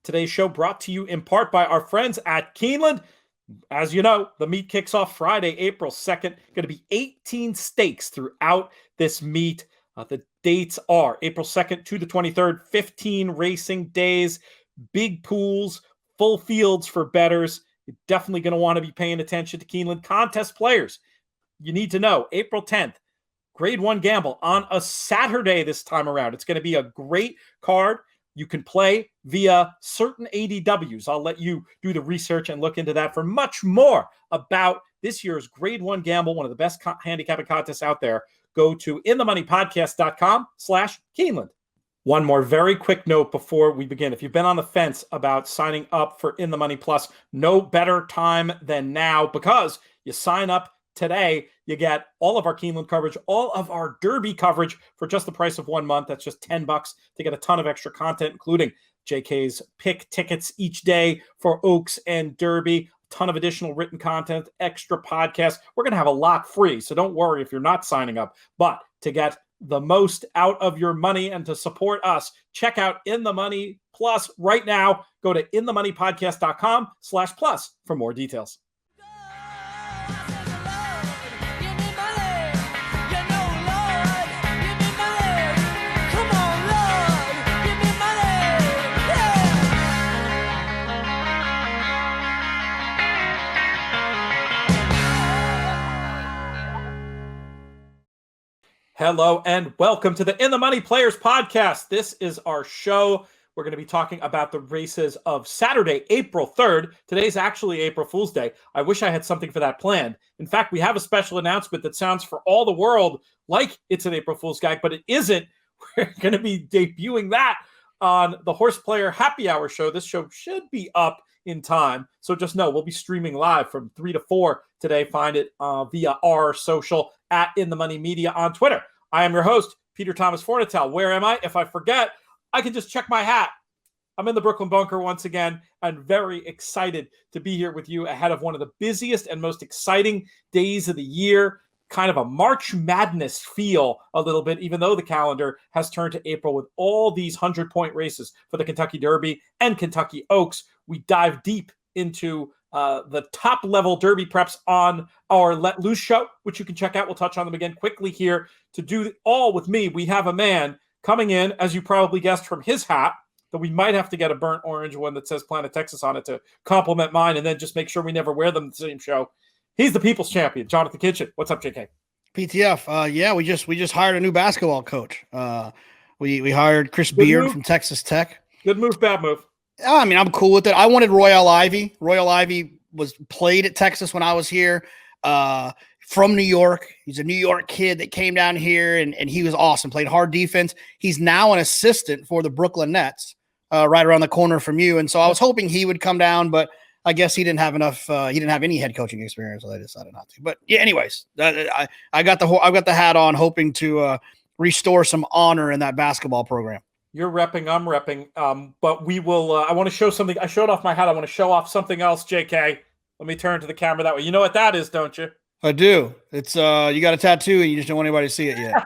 Today's show brought to you in part by our friends at Keeneland. As you know, the meet kicks off Friday, April 2nd. Going to be 18 stakes throughout this meet. The dates are April 2nd to the 23rd, 15 racing days, big pools, full fields for bettors. You're definitely going to want to be paying attention to Keeneland. Contest players, you need to know, April 10th, Grade 1 gamble on a Saturday this time around. It's going to be a great card. You can play via certain ADWs. I'll let you do the research and look into that. For much more about this year's Grade 1 gamble, one of the best handicapping contests out there, go to inthemoneypodcast.com/Keeneland. One more very quick note before we begin. If you've been on the fence about signing up for In the Money Plus, no better time than now, because you sign up today, you get all of our Keeneland coverage, all of our Derby coverage for just the price of 1 month. That's just $10 to get a ton of extra content, including JK's pick tickets each day for Oaks and Derby, a ton of additional written content, extra podcasts. We're going to have a lot free, so don't worry if you're not signing up. But to get the most out of your money and to support us, check out In the Money Plus right now. Go to inthemoneypodcast.com/plus for more details. Hello and welcome to the In the Money Players Podcast. This is our show. We're going to be talking about the races of Saturday, April 3rd. Today's actually April Fool's Day. I wish I had something for that planned. In fact, we have a special announcement that sounds for all the world like it's an April Fool's gag, but it isn't. We're going to be debuting that on the Horse Player Happy Hour show. This show should be up in time. So just know we'll be streaming live from 3 to 4 today. Find it via our social at In the Money Media on Twitter. I am your host, Peter Thomas Fornitel. Where am I? If I forget, I can just check my hat. I'm in the Brooklyn Bunker once again and very excited to be here with you ahead of one of the busiest and most exciting days of the year. Kind of a March Madness feel a little bit, even though the calendar has turned to April with all these 100-point races for the Kentucky Derby and Kentucky Oaks. We dive deep into the top-level Derby preps on our Let Loose show, which you can check out. We'll touch on them again quickly here. To do all with me, we have a man coming in, as you probably guessed from his hat, that we might have to get a burnt orange one that says Planet Texas on it to complement mine, and then just make sure we never wear them the same show. He's the People's Champion, Jonathan Kitchen. What's up, JK? PTF. Yeah, we just hired a new basketball coach. We hired Chris Beard from Texas Tech. Good move, bad move. I mean, I'm cool with it. I wanted Royal Ivy. Royal Ivy was played at Texas when I was here. From New York. He's a New York kid that came down here, and he was awesome. Played hard defense. He's now an assistant for the Brooklyn Nets, right around the corner from you. And so I was hoping he would come down, but I guess he didn't have enough. He didn't have any head coaching experience, so they decided not to. But yeah, anyways, I got the hat on, hoping to restore some honor in that basketball program. You're repping, I'm repping. But we will. I want to show something. I showed off my hat. I want to show off something else, JK. Let me turn to the camera that way. You know what that is, don't you? I do. It's you got a tattoo and you just don't want anybody to see it yet.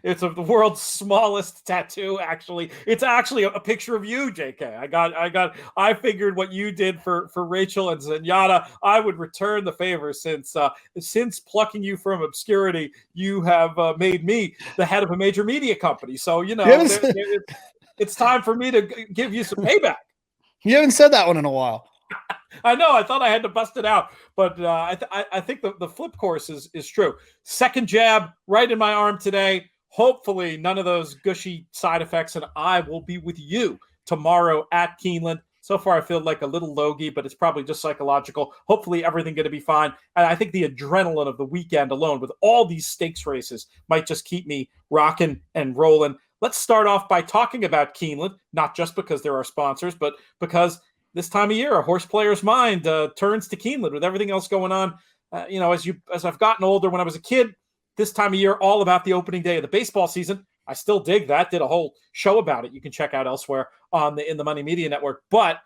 It's the world's smallest tattoo, actually. It's actually a picture of you, JK. I figured what you did for Rachel and Zenyatta, I would return the favor since plucking you from obscurity, you have made me the head of a major media company. So, you know, it's time for me to give you some payback. You haven't said that one in a while. I know. I thought I had to bust it out, but I think the flip course is true. Second jab right in my arm today. Hopefully none of those gushy side effects, and I will be with you tomorrow at Keeneland. So far, I feel like a little logy, but it's probably just psychological. Hopefully everything going to be fine. And I think the adrenaline of the weekend alone with all these stakes races might just keep me rocking and rolling. Let's start off by talking about Keeneland, not just because they're our sponsors, but because this time of year, a horse player's mind turns to Keeneland with everything else going on. As I've gotten older, when I was a kid, this time of year, all about the opening day of the baseball season. I still dig that. Did a whole show about it. You can check out elsewhere on the In the Money Media Network. But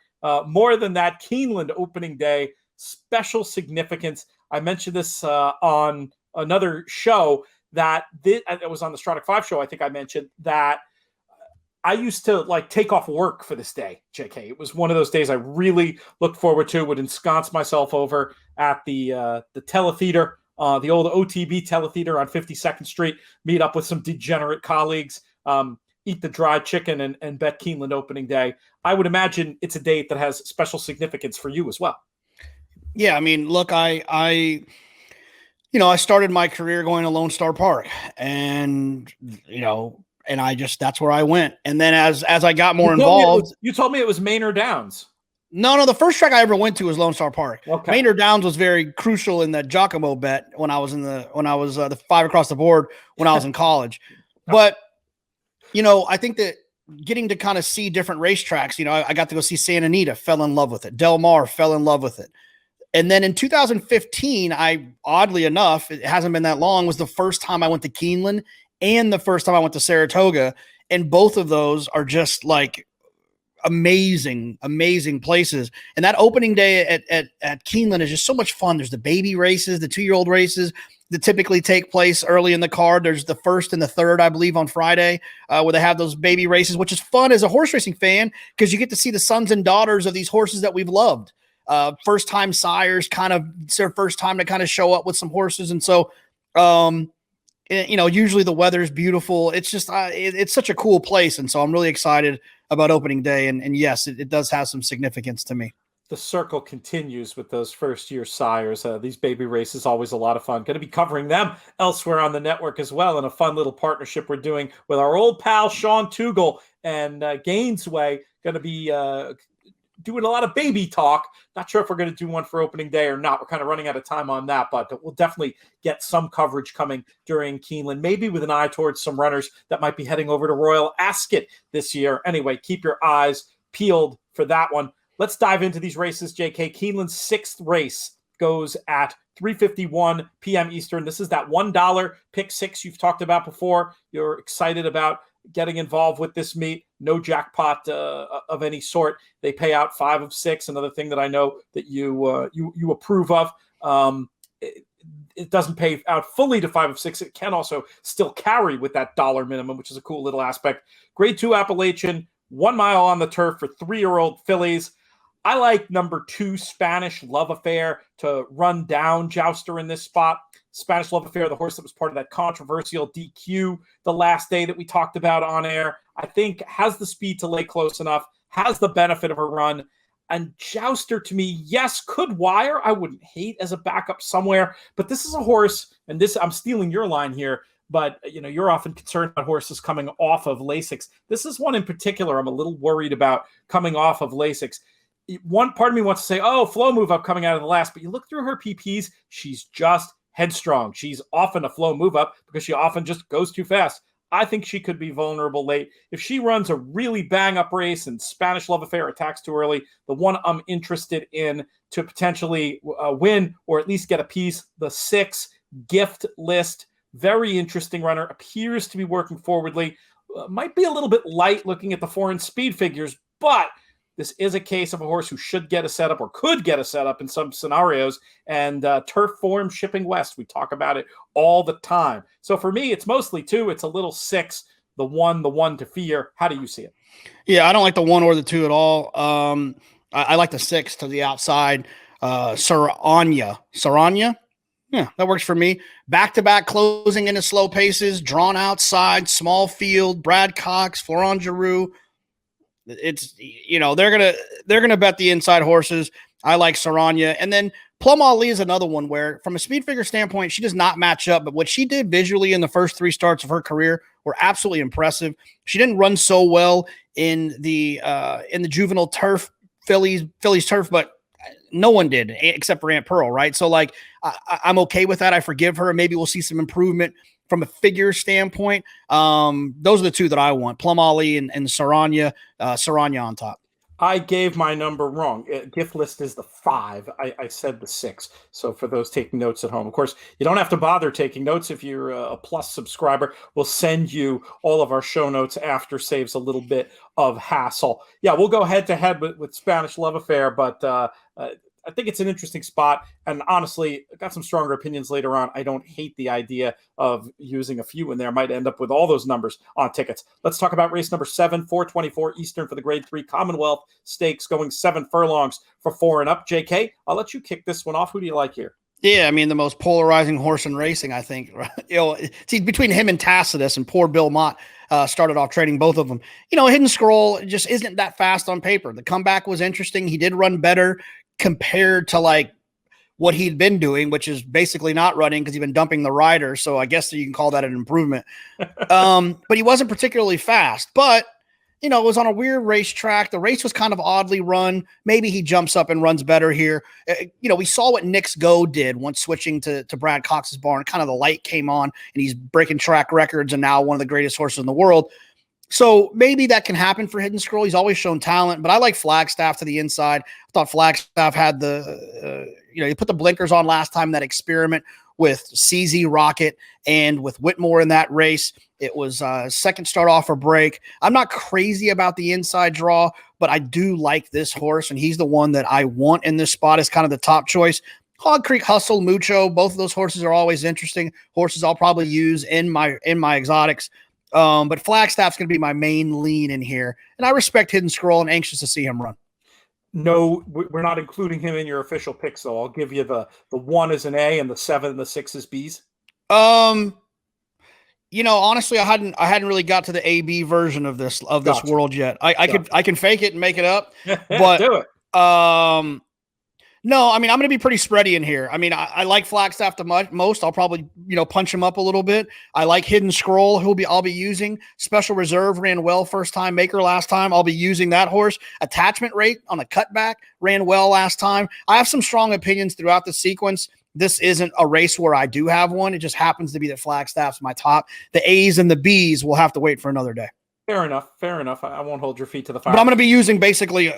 more than that, Keeneland opening day, special significance. I mentioned this on another show that it was on the Stradic 5 show. I think I mentioned that I used to like take off work for this day, JK. It was one of those days I really looked forward to. Would ensconce myself over at the teletheater, the old OTB teletheater on 52nd Street. Meet up with some degenerate colleagues. Eat the dried chicken and bet Keeneland opening day. I would imagine it's a date that has special significance for you as well. Yeah, I mean, look, I started my career going to Lone Star Park, and that's where I went. And then as I got more involved, you told me it was Maynard Downs. No, the first track I ever went to was Lone Star Park. Okay. Maynard Downs was very crucial in that Giacomo bet when I was the 5 across the board when I was in college. But I think that getting to kind of see different racetracks, I got to go see Santa Anita, fell in love with it. Del Mar, fell in love with it. And then in 2015, oddly enough, it hasn't been that long, was the first time I went to Keeneland and the first time I went to Saratoga. And both of those are just like amazing places. And that opening day at Keeneland is just so much fun. There's the baby races, the 2-year-old races that typically take place early in the card. There's the 1st and the 3rd, I believe, on Friday, where they have those baby races, which is fun as a horse racing fan because you get to see the sons and daughters of these horses that we've loved. First time sires, it's their first time to kind of show up with some horses. And so, usually the weather is beautiful. It's just, it's such a cool place. And so I'm really excited about opening day. And yes, it does have some significance to me. The circle continues with those first-year sires. These baby races, always a lot of fun. Going to be covering them elsewhere on the network as well in a fun little partnership we're doing with our old pal Sean Tugel and Gainesway. Going to be doing a lot of baby talk. Not sure if we're going to do one for opening day or not. We're kind of running out of time on that, but we'll definitely get some coverage coming during Keeneland, maybe with an eye towards some runners that might be heading over to Royal Ascot this year. Anyway, keep your eyes peeled for that one. Let's dive into these races, JK. Keeneland's 6th race goes at 3:51 p.m. Eastern. This is that $1 pick 6 you've talked about before. You're excited about getting involved with this meet. No jackpot of any sort. They pay out 5 of 6. Another thing that I know that you approve of. It doesn't pay out fully to 5 of 6. It can also still carry with that dollar minimum, which is a cool little aspect. Grade 2 Appalachian, 1 mile on the turf for 3-year-old fillies. I like number 2, Spanish Love Affair, to run down Jouster in this spot. Spanish Love Affair, the horse that was part of that controversial DQ the last day that we talked about on air, I think has the speed to lay close enough, has the benefit of a run. And Jouster, to me, yes, could wire. I wouldn't hate as a backup somewhere. But this is a horse, and this I'm stealing your line here, but you're often concerned about horses coming off of Lasix. This is one in particular I'm a little worried about coming off of Lasix. One part of me wants to say, oh, flow move up coming out of the last, but you look through her PPs, she's just headstrong. She's often a flow move up because she often just goes too fast. I think she could be vulnerable late. If she runs a really bang-up race and Spanish Love Affair attacks too early, the one I'm interested in to potentially win or at least get a piece, the 6 Gift List. Very interesting runner. Appears to be working forwardly. Might be a little bit light looking at the foreign speed figures, but this is a case of a horse who should get a setup or could get a setup in some scenarios. And turf form shipping west, we talk about it all the time. So for me, it's mostly 2. It's a little 6, the 1 to fear. How do you see it? Yeah, I don't like the 1 or the 2 at all. I like the 6 to the outside. Saranya. Yeah, that works for me. Back-to-back closing into slow paces, drawn outside, small field, Brad Cox, Florent Giroux. It's, they're gonna bet the inside horses. I like Saranya. And then Plum Ali is another one where, from a speed figure standpoint, she does not match up, but what she did visually in the first 3 starts of her career were absolutely impressive. She didn't run so well in the juvenile turf, Phillies turf, but no one did except for Aunt Pearl, right? So I'm okay with that. I forgive her. Maybe we'll see some improvement from a figure standpoint. Those are the 2 that I want: Plum Ali and Saranya on top. I gave my number wrong. Gift List is the 5. I said the 6. So for those taking notes at home, of course, you don't have to bother taking notes if you're a Plus subscriber. We'll send you all of our show notes after, saves a little bit of hassle. Yeah, we'll go head to head with Spanish Love Affair, but I think it's an interesting spot. And honestly, I got some stronger opinions later on. I don't hate the idea of using a few in there. Might end up with all those numbers on tickets. Let's talk about race number 7, 424 Eastern for the Grade 3 Commonwealth Stakes, going 7 furlongs for 4 and up. JK, I'll let you kick this one off. Who do you like here? Yeah, I mean, the most polarizing horse in racing, I think. See, between him and Tacitus, and poor Bill Mott started off trading both of them. Hidden Scroll just isn't that fast on paper. The comeback was interesting. He did run better compared to like what he'd been doing, which is basically not running because he'd been dumping the rider. So I guess you can call that an improvement. But he wasn't particularly fast. But it was on a weird racetrack. The race was kind of oddly run. Maybe he jumps up and runs better here. We saw what Nick's Go did once switching to Brad Cox's barn. Kind of the light came on, and he's breaking track records and now one of the greatest horses in the world. So maybe that can happen for Hidden Scroll. He's always shown talent, but I like Flagstaff to the inside. I thought Flagstaff had he put the blinkers on last time, that experiment with CZ Rocket and with Whitmore in that race. It was second start off or break. I'm not crazy about the inside draw, but I do like this horse, and he's the one that I want in this spot as kind of the top choice. Hog Creek Hustle, Mucho, both of those horses are always interesting. Horses I'll probably use in my exotics. But Flagstaff's going to be my main lean in here, and I respect Hidden Scroll and anxious to see him run. No, we're not including him in your official picks, though. I'll give you the 1 is an A and the 7 and the 6 is B's. Honestly, I hadn't really got to the AB version of this Gotcha. world yet. I can fake it and make it up, but do it. No, I mean, I'm going to be pretty spready in here. I mean, I like Flagstaff the most. I'll probably, punch him up a little bit. I like Hidden Scroll, I'll be using. Special Reserve ran well first time, Maker last time. I'll be using that horse. Attachment Rate on a cutback ran well last time. I have some strong opinions throughout the sequence. This isn't a race where I do have one. It just happens to be that Flagstaff's my top. The A's and the B's will have to wait for another day. Fair enough. I won't hold your feet to the fire. But I'm going to be using basically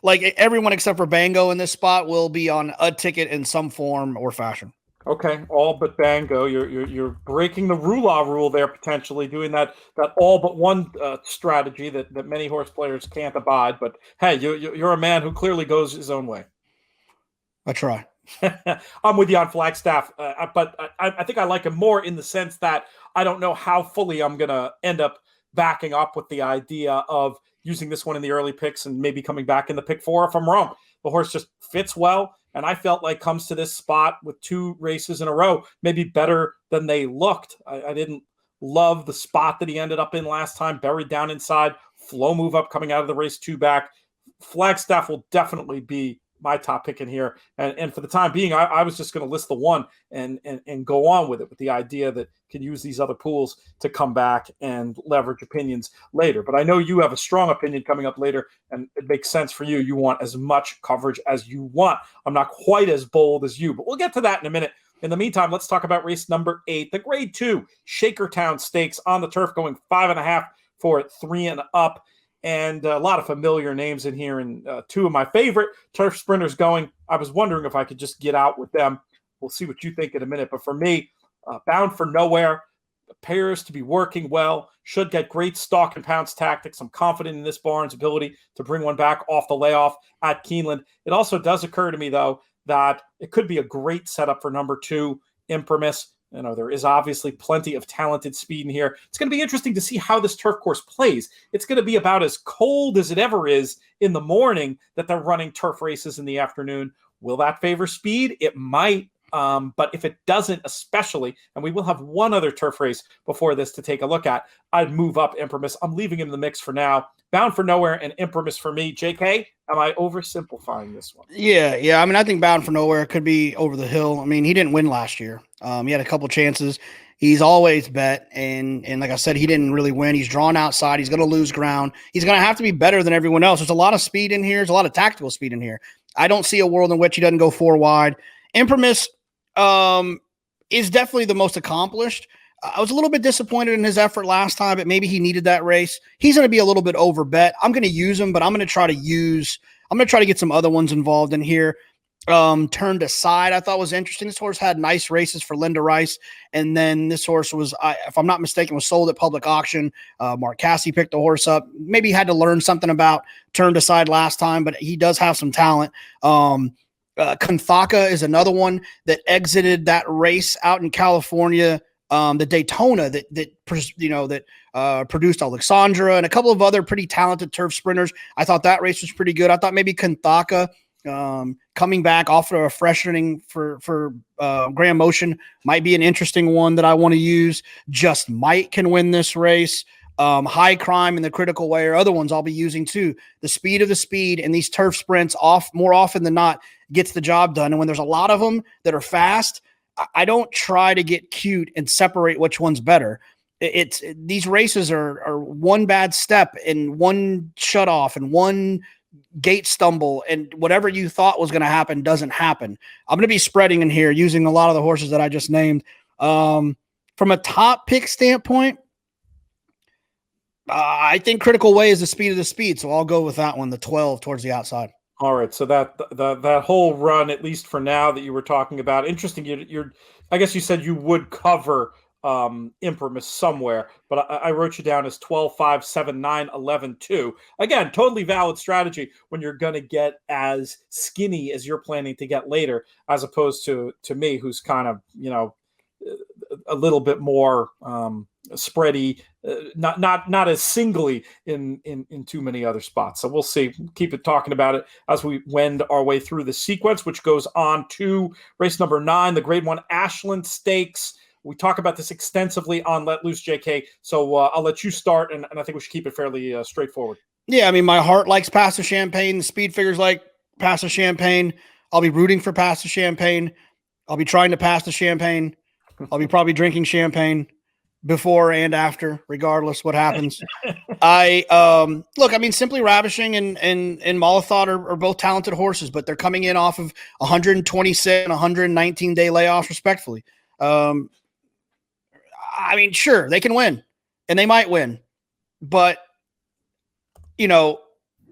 like everyone except for Bango in this spot will be on a ticket in some form or fashion. Okay, all but Bango. You're breaking the rule there, potentially doing that all but one strategy that many horse players can't abide. But hey, you're a man who clearly goes his own way. I try. I'm with you on Flagstaff, but I think I like him more in the sense that I don't know how fully I'm going to end up backing up with the idea of using this one in the early picks and maybe coming back in the pick 4 if I'm wrong. The horse just fits well, and I felt like comes to this spot with 2 races in a row, maybe better than they looked. I didn't love the spot that he ended up in last time, buried down inside, flow move up coming out of the race 2 back. Flagstaff will definitely be my top pick in here. And for the time being, I was just going to list the 1 and go on with it with the idea that can use these other pools to come back and leverage opinions later. But I know you have a strong opinion coming up later, and it makes sense for you. You want as much coverage as you want. I'm not quite as bold as you, but we'll get to that in a minute. In the meantime, let's talk about race number 8, the Grade 2 Shakertown Stakes on the turf, going 5.5 for 3 and up. And a lot of familiar names in here, and 2 of my favorite turf sprinters going. I was wondering if I could just get out with them. We'll see what you think in a minute. But for me, Bound for Nowhere appears to be working well, should get great stalk and pounce tactics. I'm confident in this barn's ability to bring one back off the layoff at Keeneland. It also does occur to me, though, that it could be a great setup for number 2, Imprimis. There is obviously plenty of talented speed in here. It's going to be interesting to see how this turf course plays. It's going to be about as cold as it ever is in the morning that they're running turf races in the afternoon. Will that favor speed? It might. But if it doesn't, especially, and we will have one other turf race before this to take a look at, I'd move up Imprimis. I'm leaving him in the mix for now. Bound for Nowhere and Imprimis for me. JK, am I oversimplifying this one? Yeah. I mean, I think Bound for Nowhere could be over the hill. I mean, he didn't win last year. He had a couple chances. He's always bet, and like I said, he didn't really win. He's drawn outside. He's going to lose ground. He's going to have to be better than everyone else. There's a lot of speed in here. There's a lot of tactical speed in here. I don't see a world in which he doesn't go 4 wide. Imprimis is definitely the most accomplished. I was a little bit disappointed in his effort last time, but maybe he needed that race. He's going to be a little bit over bet. I'm going to use him, but I'm going to try to get some other ones involved in here. Turned Aside, I thought was interesting. This horse had nice races for Linda Rice. And then this horse was, if I'm not mistaken, was sold at public auction. Mark Cassie picked the horse up. Maybe he had to learn something about Turned Aside last time, but he does have some talent. Kanthaka is another one that exited that race out in California. The Daytona that produced Alexandra and a couple of other pretty talented turf sprinters. I thought that race was pretty good. I thought maybe Kanthaka coming back off of a freshening for Grand Motion might be an interesting one that I want to use. Just Might can win this race. High Crime and the Critical Way are other ones I'll be using too. The speed of the speed and these turf sprints more often than not gets the job done. And when there's a lot of them that are fast, I don't try to get cute and separate which one's better. These races are one bad step and one shut off and one gate stumble, and whatever you thought was going to happen doesn't happen. I'm going to be spreading in here using a lot of the horses that I just named. From a top pick standpoint, I think Critical Way is the speed of the speed, so I'll go with that one, the 12 towards the outside. All right, so that whole run, at least for now, that you were talking about, interesting. I guess you said you would cover Imprimis somewhere, but I wrote you down as 12, 5, 7, 9, 11, 2. Again, totally valid strategy when you're going to get as skinny as you're planning to get later, as opposed to me, who's kind of a little bit more spready, not as singly in too many other spots. So we'll see. Keep it talking about it as we wend our way through the sequence, which goes on to race number 9, the Grade 1 Ashland Stakes. We talk about this extensively on Let Loose, JK. So I'll let you start, and I think we should keep it fairly straightforward. Yeah, I mean, my heart likes Pass the Champagne. The speed figures like Pass the Champagne. I'll be rooting for Pass the Champagne. I'll be trying to pass the champagne. I'll be probably drinking champagne before and after, regardless what happens. Simply Ravishing and Molithot are both talented horses, but they're coming in off of 126 and 119 day layoffs, respectfully. Sure, they can win, and they might win, but the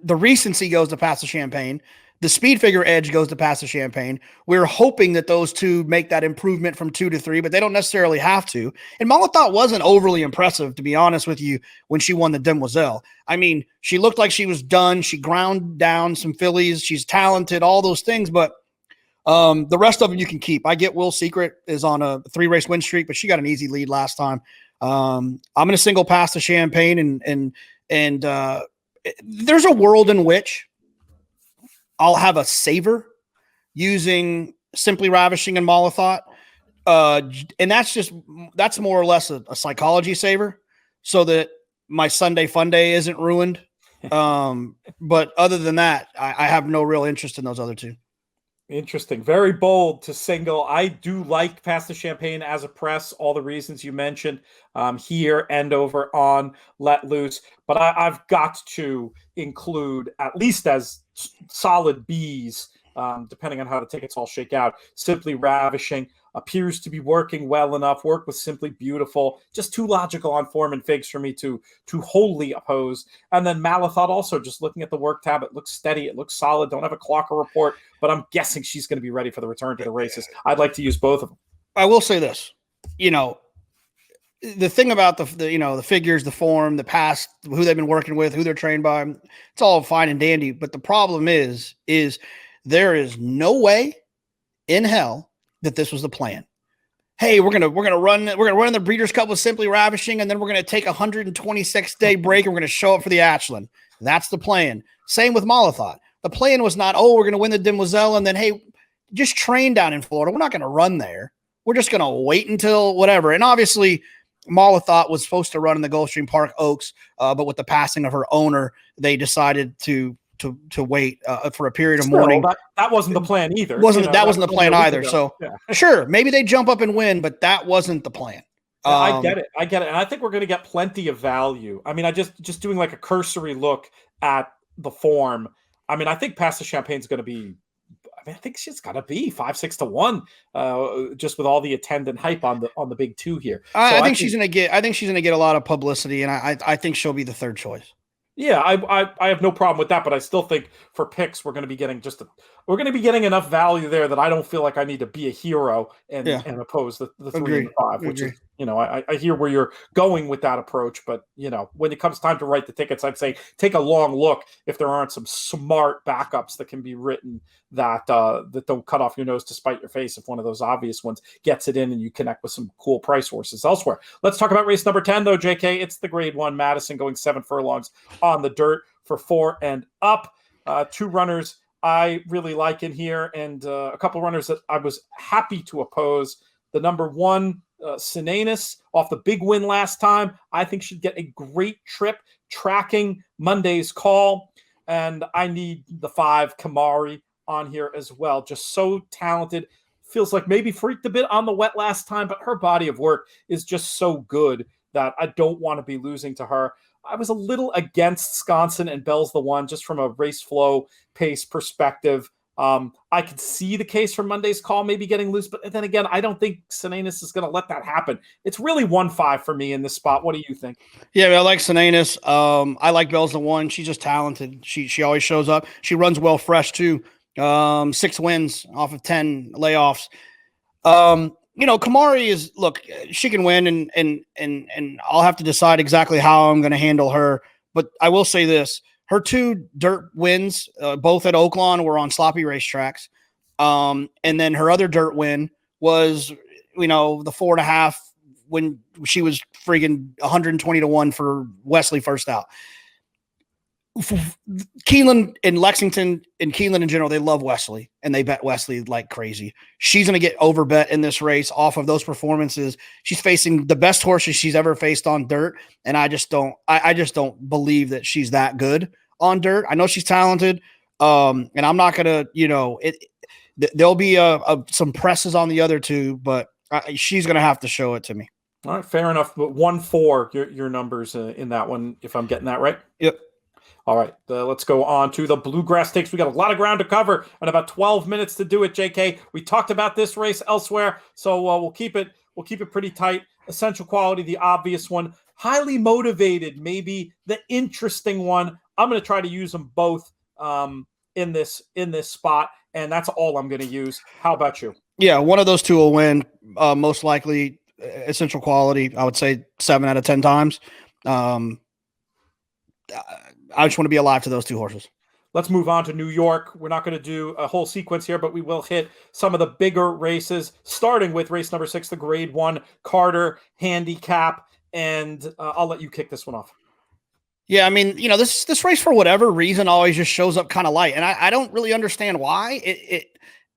recency goes to Pass the Champagne. The speed figure edge goes to Pass the Champagne. We're hoping that those two make that improvement from 2 to 3, but they don't necessarily have to. And Molithot wasn't overly impressive, to be honest with you, when she won the Demoiselle. I mean, she looked like she was done. She ground down some fillies. She's talented, all those things, but the rest of them you can keep. I get Will Secret is on a 3-race win streak, but she got an easy lead last time. I'm going to single Pass the Champagne, and there's a world in which I'll have a saver using Simply Ravishing and Molithot. And that's more or less a psychology saver so that my Sunday fun day isn't ruined. But other than that, I have no real interest in those other two. Interesting. Very bold to single. I do like Pass the Champagne as a press, all the reasons you mentioned here and over on Let Loose. But I've got to include, at least as solid Bs, depending on how the tickets all shake out, Simply Ravishing appears to be working well enough. Work was simply beautiful. Just too logical on form and figs for me to wholly oppose. And then Molithot also, just looking at the work tab, it looks steady. It looks solid. Don't have a clocker report, but I'm guessing she's going to be ready for the return to the races. I'd like to use both of them. I will say this, the thing about the figures, the form, the past, who they've been working with, who they're trained by, it's all fine and dandy. But the problem is there is no way in hell that this was the plan. Hey, we're gonna run the Breeders' Cup with Simply Ravishing, and then we're gonna take a 126-day break and we're gonna show up for the Ashland. That's the plan. Same with Molithot. The plan was not, we're gonna win the Demoiselle and then hey, just train down in Florida. We're not gonna run there. We're just gonna wait until whatever. And obviously, Molithot was supposed to run in the Gulfstream Park Oaks, but with the passing of her owner, they decided to wait for a period of mourning. That wasn't the plan either. Wasn't the plan either. So sure, maybe they jump up and win, but that wasn't the plan. I get it. And I think we're going to get plenty of value. I mean, I just doing like a cursory look at the form. I mean, I think Pass the Champagne is going to be, I think she's got to be 5-6 to 1, just with all the attendant hype on the big 2 here. I think she's going to get a lot of publicity, and I think she'll be the third choice. Yeah, I have no problem with that, but I still think for picks we're going to be getting enough value there that I don't feel like I need to be a hero and oppose the 3 and 5, which is I hear where you're going with that approach, but when it comes time to write the tickets, I'd say take a long look if there aren't some smart backups that can be written that don't cut off your nose to spite your face if one of those obvious ones gets it in and you connect with some cool price horses elsewhere. Let's talk about race number 10, though, JK. It's the Grade 1 Madison going 7 furlongs on the dirt for 4 and up. 2 runners I really like in here, and a couple runners that I was happy to oppose. The number 1, Sinanis, off the big win last time, I think should get a great trip tracking Monday's call. And I need the 5, Kamari, on here as well. Just so talented. Feels like maybe freaked a bit on the wet last time, but her body of work is just so good that I don't want to be losing to her. I was a little against Sconson and Bell's the One, just from a race flow pace perspective. I could see the case for Monday's call maybe getting loose, but then again, I don't think Sinanis is going to let that happen. It's really 1-5 for me in this spot. What do you think? Yeah, I like Sinanis. I like Bell's the One. She's just talented. She always shows up. She runs well fresh too. 6 wins off of 10 layoffs. Kamari is, look, she can win, and I'll have to decide exactly how I'm going to handle her. But I will say this. Her 2 dirt wins, both at Oaklawn, were on sloppy racetracks. And then her other dirt win was, the 4.5 when she was freaking 120-1 for Wesley first out. Keeneland and Lexington and Keeneland in general, they love Wesley, and they bet Wesley like crazy. She's going to get overbet in this race off of those performances. She's facing the best horses she's ever faced on dirt, and I just don't believe that she's that good on dirt. I know she's talented, and I'm not going to, there'll be some presses on the other 2, but she's going to have to show it to me. All right, fair enough. But 1-4, your numbers in that one, if I'm getting that right. Yep. All right, let's go on to the Bluegrass Stakes. We got a lot of ground to cover and about 12 minutes to do it, JK. We talked about this race elsewhere, so we'll keep it pretty tight. Essential Quality, the obvious one. Highly Motivated, maybe the interesting one. I'm going to try to use them both in this spot, and that's all I'm going to use. How about you? Yeah, one of those 2 will win, most likely. Essential Quality, I would say 7 out of 10 times. I just want to be alive to those 2 horses. Let's move on to New York. We're not going to do a whole sequence here, but we will hit some of the bigger races, starting with race number 6, the Grade 1 Carter Handicap. And I'll let you kick this one off. Yeah, I mean, this race, for whatever reason, always just shows up kind of light. And I don't really understand why.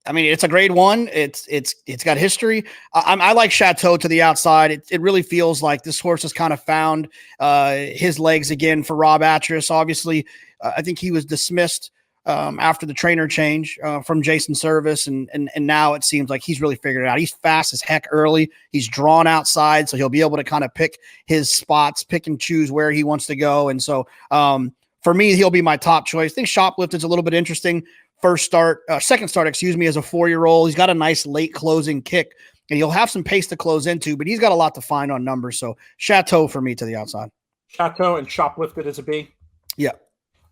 It's a Grade 1. It's got history. I like Chateau to the outside. It really feels like this horse has kind of found his legs again for Rob Atras. Obviously, I think he was dismissed after the trainer change from Jason Service, and now it seems like he's really figured it out. He's fast as heck early. He's drawn outside, so he'll be able to kind of pick his spots, pick and choose where he wants to go. And so for me, he'll be my top choice. I think Shoplifted's a little bit interesting. Second start, as a 4-year-old. He's got a nice late closing kick, and he'll have some pace to close into, but he's got a lot to find on numbers. So Chateau for me to the outside. Chateau and Shoplifted as a B. Yeah.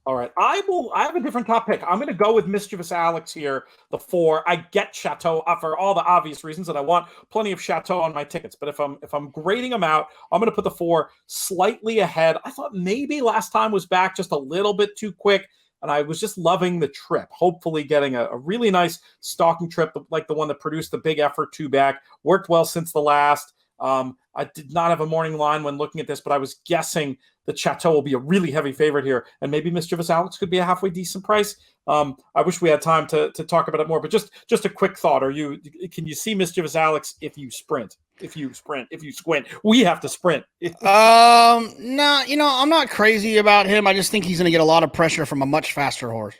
All right. I have a different top pick. I'm going to go with Mischievous Alex here, the 4. I get Chateau for all the obvious reasons, and I want plenty of Chateau on my tickets. But if I'm grading them out, I'm going to put the 4 slightly ahead. I thought maybe last time was back just a little bit too quick, and I was just loving the trip, hopefully getting a really nice stalking trip like the one that produced the big effort 2 back. Worked well since the last. I did not have a morning line when looking at this, but I was guessing that Chateau will be a really heavy favorite here, and maybe Mischievous Alex could be a halfway decent price. I wish we had time to talk about it more, but just a quick thought. Can you see Mischievous Alex if you sprint? If you squint, we have to sprint. No, I'm not crazy about him. I just think he's going to get a lot of pressure from a much faster horse.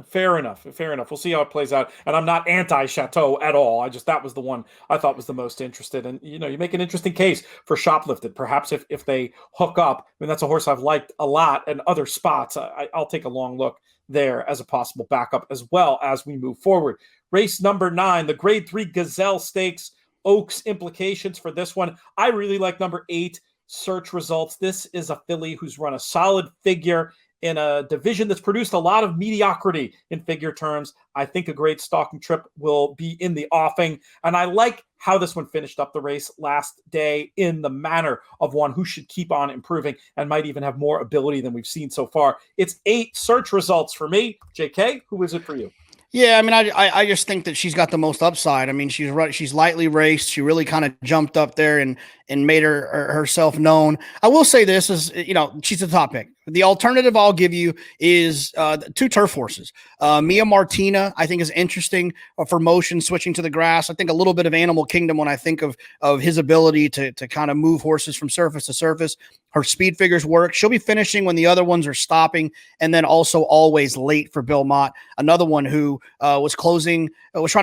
Fair enough. We'll see how it plays out. And I'm not anti-Chateau at all. That was the one I thought was the most interested. And, you make an interesting case for Shoplifted. Perhaps if they hook up, that's a horse I've liked a lot, and other spots, I'll take a long look there as a possible backup as well as we move forward. Race number 9, the Grade 3 Gazelle Stakes. Oaks implications for this one. I really like number 8, Search Results. This is a filly who's run a solid figure in a division that's produced a lot of mediocrity in figure terms. I think a great stalking trip will be in the offing. And I like how this one finished up the race last day in the manner of one who should keep on improving and might even have more ability than we've seen so far. It's 8 search results for me. JK, who is it for you? Yeah, I mean, I just think that she's got the most upside. I mean, she's lightly raced. She really kind of jumped up there and made herself known. I will say this is, she's a top pick. The alternative I'll give you is 2 turf horses. Mia Martina, I think, is interesting for motion, switching to the grass. I think a little bit of Animal Kingdom when I think of his ability to kind of move horses from surface to surface. Her speed figures work. She'll be finishing when the other ones are stopping, and then also always late for Bill Mott, another one who was trying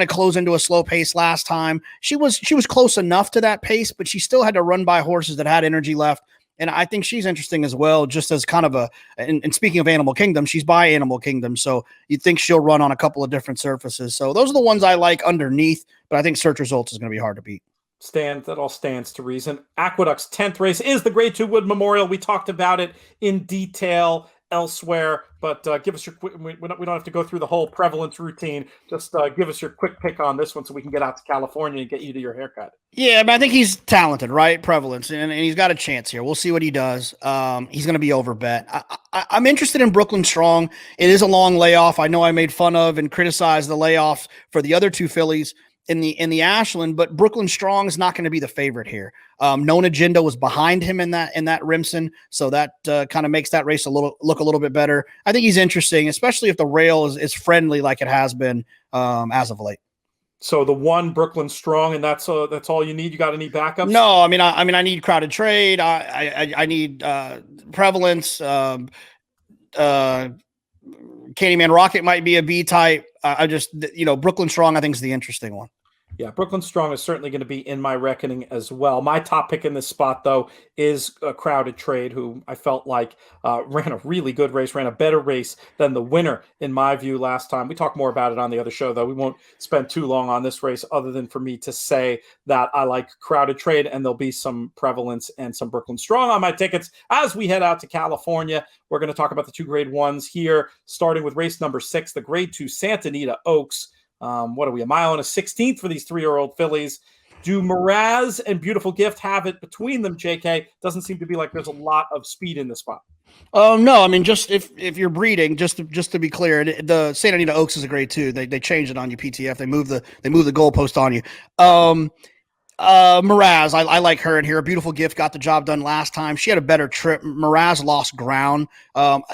to close into a slow pace last time. She was close enough to that pace, but she still had to run by horses that had energy left. And I think she's interesting as well, just as kind of and speaking of Animal Kingdom, she's by Animal Kingdom. So you'd think she'll run on a couple of different surfaces. So those are the ones I like underneath, but I think search results is going to be hard to beat. That all stands to reason. Aqueduct's 10th race is the Grade 2 Wood Memorial. We talked about it in detail elsewhere, but give us your quick. We don't have to go through the whole prevalence routine. Just give us your quick pick on this one so we can get out to California and get you to your haircut. Yeah, but I think he's talented, right? Prevalence, and he's got a chance here. We'll see what he does. He's going to be overbet. I'm interested in Brooklyn Strong. It is a long layoff. I know I made fun of and criticized the layoffs for the other 2 fillies in the Ashland, but Brooklyn Strong is not going to be the favorite here. Known Agenda was behind him in that Rimson, so that kind of makes that race look a little bit better. I think he's interesting, especially if the rail is friendly like it has been as of late. So the 1 Brooklyn Strong, and that's all you need. You got any backups? No, I mean I need Crowded Trade. I need Prevalence. Candyman Rocket might be a B type. I just Brooklyn Strong I think is the interesting one. Yeah, Brooklyn Strong is certainly going to be in my reckoning as well. My top pick in this spot, though, is a Crowded Trade, who I felt like ran a really good race, ran a better race than the winner, in my view, last time. We talk more about it on the other show, though. We won't spend too long on this race other than for me to say that I like Crowded Trade, and there'll be some Prevalence and some Brooklyn Strong on my tickets as we head out to California. We're going to talk about the 2 Grade 1s here, starting with race number 6, the Grade 2 Santa Anita Oaks. What are we, a mile and a 16th for these 3-year-old fillies? Do Miraz and Beautiful Gift have it between them, JK? Doesn't seem to be like there's a lot of speed in this spot. No, I mean, just if you're breeding, just to be clear, the Santa Anita Oaks is a Grade 2. They changed it on you, PTF. They moved the goalpost on you. Miraz, I like her in here. A Beautiful Gift got the job done last time. She had a better trip. Miraz lost ground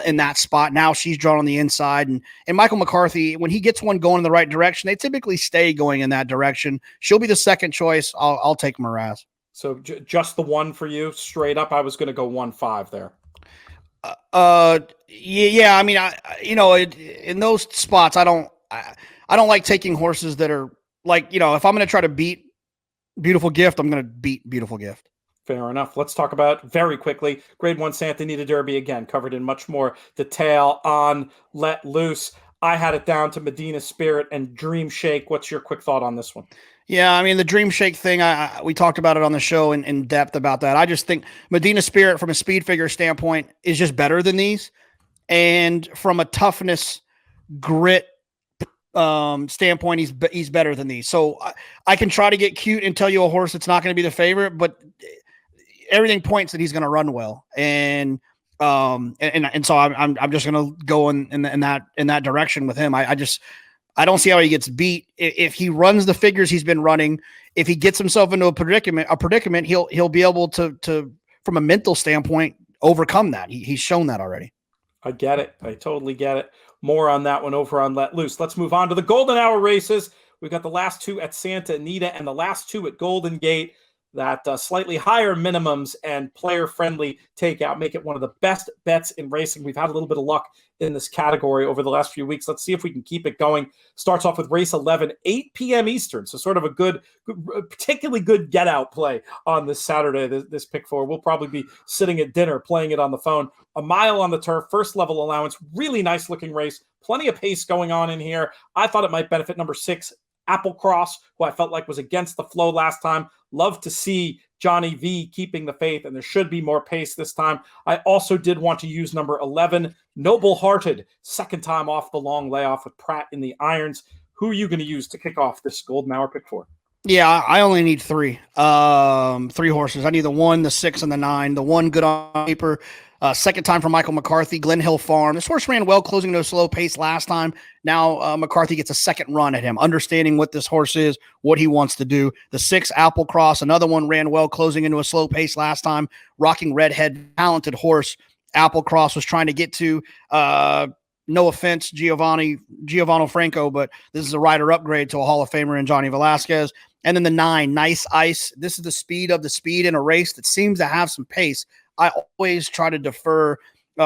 in that spot. Now she's drawn on the inside. And Michael McCarthy, when he gets one going in the right direction, they typically stay going in that direction. She'll be the second choice. I'll take Miraz. So just the 1 for you, straight up. I was going to go 1-5 there. Yeah. I mean, in those spots, I don't like taking horses that are like, if I'm going to try to beat Beautiful Gift, I'm going to beat Beautiful Gift. Fair enough. Let's talk about very quickly Grade 1 Santa Anita Derby, again, covered in much more detail on Let Loose. I had it down to Medina Spirit and Dream Shake. What's your quick thought on this one? Yeah, I mean, the Dream Shake thing, we talked about it on the show in depth about that. I just think Medina Spirit, from a speed figure standpoint, is just better than these. And from a toughness, grit standpoint, he's better than these. So I can try to get cute and tell you a horse that's not going to be the favorite, but everything points that he's going to run well. And so I'm just going to go in that direction with him. I don't see how he gets beat. If he runs the figures he's been running, if he gets himself into a predicament, he'll be able to from a mental standpoint overcome that. He's shown that already. I get it. I totally get it. More on that one over on Let Loose. Let's move on to the Golden Hour races. We've got the last 2 at Santa Anita and the last 2 at Golden Gate. That slightly higher minimums and player-friendly takeout make it one of the best bets in racing. We've had a little bit of luck in this category over the last few weeks. Let's see if we can keep it going. Starts off with race 11, 8 p.m. Eastern. So sort of a good particularly good get-out play on this Saturday, this pick 4. We'll probably be sitting at dinner playing it on the phone. A mile on the turf, first level allowance, really nice looking race. Plenty of pace going on in here. I thought it might benefit number 6, Applecross, who I felt like was against the flow last time. Love to see Johnny V keeping the faith, and there should be more pace this time. I also did want to use number 11, Noble Hearted, second time off the long layoff with Pratt in the irons. Who are you going to use to kick off this golden hour pick four? Yeah, I only need three. Three horses. I need the 1, the 6, and the 9. The 1 good on paper. Second time for Michael McCarthy, Glen Hill Farm. This horse ran well, closing to a slow pace last time. Now McCarthy gets a second run at him, understanding what this horse is, what he wants to do. The 6, Applecross, another one ran well, closing into a slow pace last time. Rocking Redhead, talented horse. Applecross was trying to get to. No offense, Giovanni Franco, but this is a rider upgrade to a Hall of Famer in Johnny Velasquez. And then the 9, Nice Ice. This is the speed of the speed in a race that seems to have some pace. I always try to defer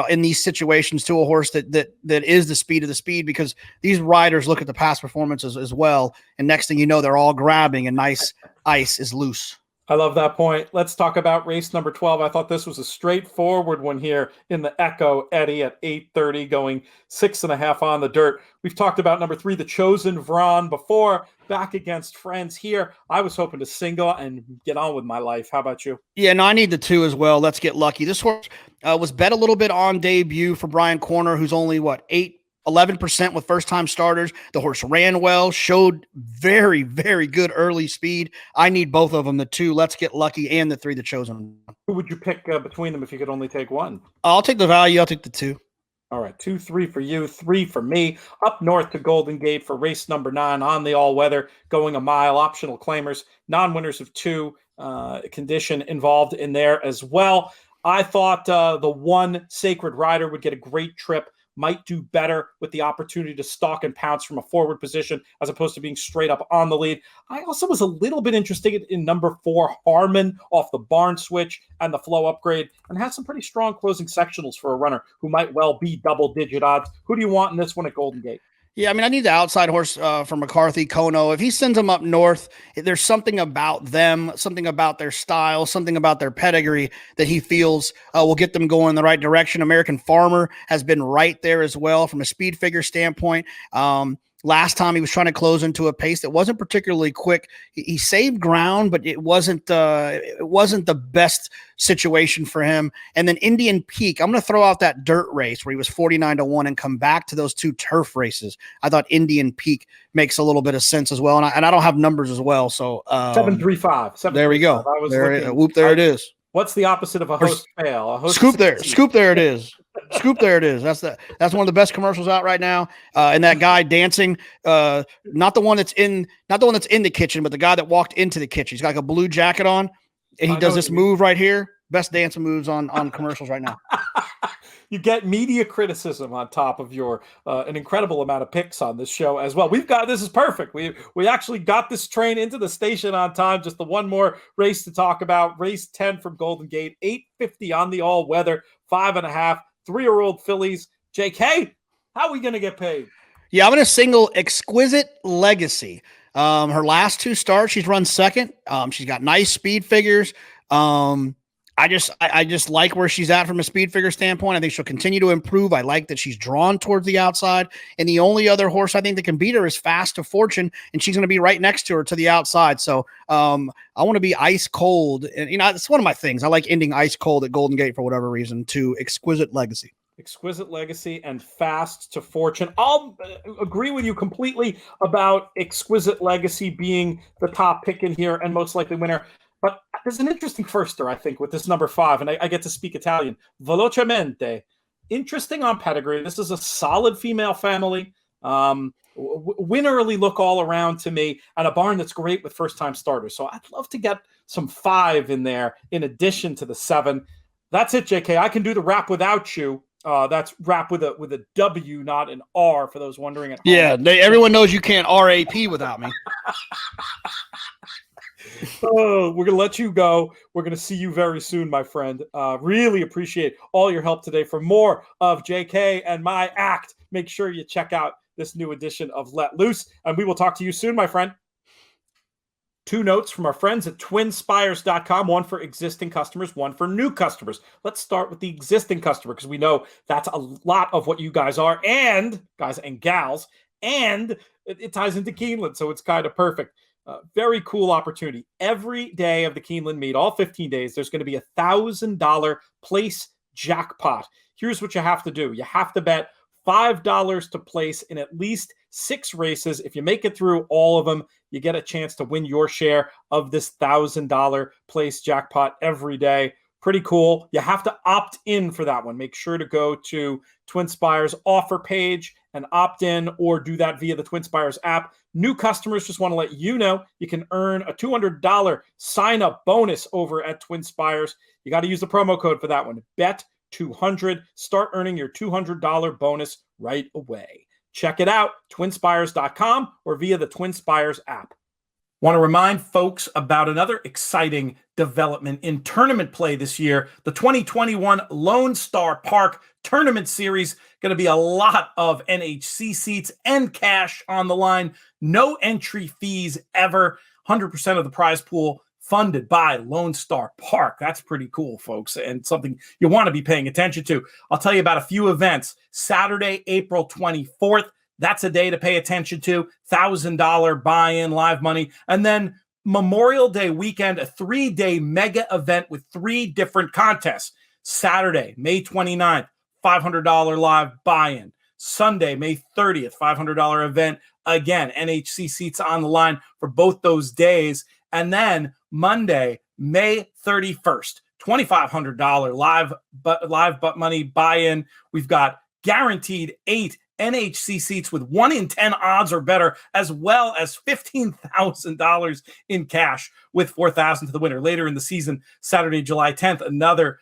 in these situations to a horse that is the speed of the speed, because these riders look at the past performances as well. And next thing you know, they're all grabbing, and Nice Ice is loose. I love that point. Let's talk about race number 12. I thought this was a straightforward one here in the Echo Eddie at 8:30, going 6.5 on the dirt. We've talked about number 3, the Chosen Vron, before, back against friends here. I was hoping to single and get on with my life. How about you? Yeah, no, I need the 2 as well. Let's get lucky. This horse was bet a little bit on debut for Brian Corner, who's only 11% with first-time starters. The horse ran well, showed very, very good early speed. I need both of them, the 2, Let's Get Lucky, and the 3, the Chosen. Who would you pick between them if you could only take one? I'll take the value. I'll take the 2. All right, 2, 3 for you, 3 for me. Up north to Golden Gate for race number 9 on the all-weather, going a mile, optional claimers, non-winners of 2, condition involved in there as well. I thought the 1, Sacred Rider, would get a great trip. Might do better with the opportunity to stalk and pounce from a forward position as opposed to being straight up on the lead. I also was a little bit interested in number 4, Harmon, off the barn switch and the flow upgrade, and has some pretty strong closing sectionals for a runner who might well be double-digit odds. Who do you want in this one at Golden Gate? Yeah, I mean, I need the outside horse from McCarthy, Kono. If he sends them up north, there's something about them, something about their style, something about their pedigree that he feels will get them going in the right direction. American Farmer has been right there as well from a speed figure standpoint. Last time he was trying to close into a pace that wasn't particularly quick. He saved ground, but it wasn't the best situation for him. And then Indian Peak, I'm going to throw out that dirt race where he was 49-1 and come back to those 2 turf races. I thought Indian Peak makes a little bit of sense as well, and I don't have numbers as well. So 735. There we go. There it is. What's the opposite of a host fail? Scoop there it is. Scoop there it is. That's one of the best commercials out right now. And that guy dancing, not the one that's in the kitchen, but the guy that walked into the kitchen. He's got like a blue jacket on, and he does this move right here. Best dancing moves on commercials right now. You get media criticism on top of your an incredible amount of picks on this show as well. This is perfect. We actually got this train into the station on time. Just the one more race to talk about. Race 10 from Golden Gate, 850 on the all weather, 5.5, 3-year-old fillies. JK, how are we going to get paid? Yeah, I'm going to single Exquisite Legacy. Her last 2 starts, she's run second. She's got nice speed figures. I just like where she's at from a speed figure standpoint. I think she'll continue to improve. I like that she's drawn towards the outside. And the only other horse I think that can beat her is Fast to Fortune, and she's going to be right next to her to the outside. So I want to be ice cold. And, it's one of my things. I like ending ice cold at Golden Gate for whatever reason, to Exquisite Legacy. Exquisite Legacy and Fast to Fortune. I'll agree with you completely about Exquisite Legacy being the top pick in here and most likely winner. But there's an interesting firster, I think, with this number 5, and I get to speak Italian. Velocemente. Interesting on pedigree. This is a solid female family. Winnerly look all around to me, and a barn that's great with first-time starters. So I'd love to get some 5 in there in addition to the 7. That's it, JK. I can do the rap without you. That's rap with a W, not an R, for those wondering at home. Yeah, everyone knows you can't RAP without me. Oh, we're going to let you go. We're going to see you very soon, my friend. Really appreciate all your help today. For more of JK and my act, make sure you check out this new edition of Let Loose, and we will talk to you soon, my friend. 2 notes from our friends at twinspires.com, one for existing customers, one for new customers. Let's start with the existing customer, because we know that's a lot of what you guys are, and guys and gals. and it ties into Keeneland, so it's kind of perfect. Very cool opportunity. Every day of the Keeneland meet, all 15 days, there's going to be $1,000 place jackpot. Here's what you have to do. You have to bet $5 to place in at least 6 races. If you make it through all of them, you get a chance to win your share of this $1,000 place jackpot every day. Pretty cool. You have to opt in for that one. Make sure to go to TwinSpire's offer page and opt in, or do that via the TwinSpires app. New customers, just want to let you know, you can earn a $200 sign-up bonus over at TwinSpires. You got to use the promo code for that one. Bet200. Start earning your $200 bonus right away. Check it out, twinspires.com or via the TwinSpires app. Want to remind folks about another exciting development in tournament play this year. The 2021 Lone Star Park Tournament Series. Going to be a lot of NHC seats and cash on the line. No entry fees ever. 100% of the prize pool funded by Lone Star Park. That's pretty cool, folks, and something you want to be paying attention to. I'll tell you about a few events. Saturday, April 24th. That's a day to pay attention to. $1,000 buy-in, live money. And then Memorial Day weekend, a 3-day mega event with 3 different contests. Saturday, May 29th, $500 live buy-in. Sunday, May 30th, $500 event. Again, NHC seats on the line for both those days. And then Monday, May 31st, $2,500 live money buy-in. We've got guaranteed 8 NHC seats with 1 in 10 odds or better, as well as $15,000 in cash with $4,000 to the winner. Later in the season, Saturday, July 10th, another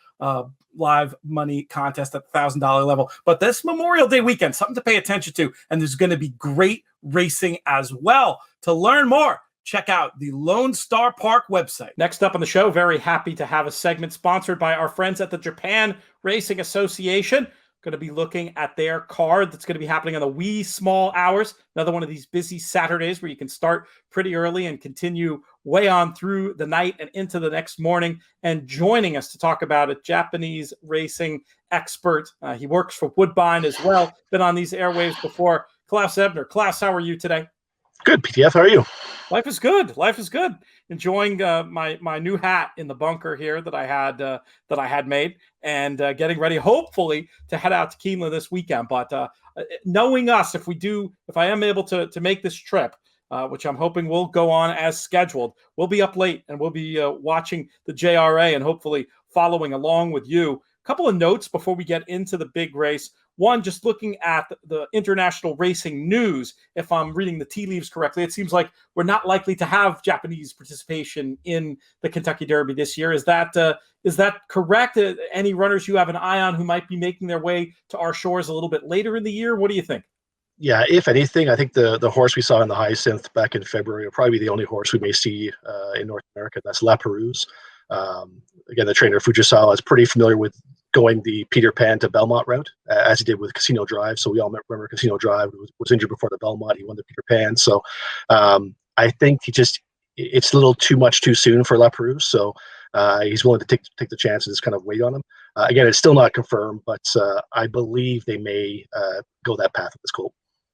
live money contest at the $1,000 level. But this Memorial Day weekend, something to pay attention to, and there's going to be great racing as well. To learn more, check out the Lone Star Park website. Next up on the show, very happy to have a segment sponsored by our friends at the Japan Racing Association. Going to be looking at their card that's going to be happening on the wee small hours. Another one of these busy Saturdays where you can start pretty early and continue way on through the night and into the next morning. And joining us to talk about it, Japanese racing expert. He works for Woodbine as well. Been on these airwaves before. Klaus Ebner. Klaus, how are you today? Good, PTF. How are you? Life is good. Life is good. Enjoying my new hat in the bunker here that I had made, and getting ready, hopefully, to head out to Keeneland this weekend. But knowing us, if I am able to make this trip, which I'm hoping will go on as scheduled, we'll be up late and we'll be watching the JRA and hopefully following along with you. A couple of notes before we get into the big race. One, just looking at the international racing news, if I'm reading the tea leaves correctly, it seems like we're not likely to have Japanese participation in the Kentucky Derby this year. Is that correct? Any runners you have an eye on who might be making their way to our shores a little bit later in the year? What do you think? Yeah, if anything, I think the horse we saw in the Hyacinth back in February will probably be the only horse we may see in North America. That's La Perouse. Again, the trainer Fujisawa is pretty familiar with going the Peter Pan to Belmont route, as he did with Casino Drive. So we all remember Casino Drive was injured before the Belmont. He won the Peter Pan. So I think it's a little too much too soon for La Perouse. So he's willing to take the chance and just kind of wait on him. Again, it's still not confirmed, but I believe they may go that path at this colt.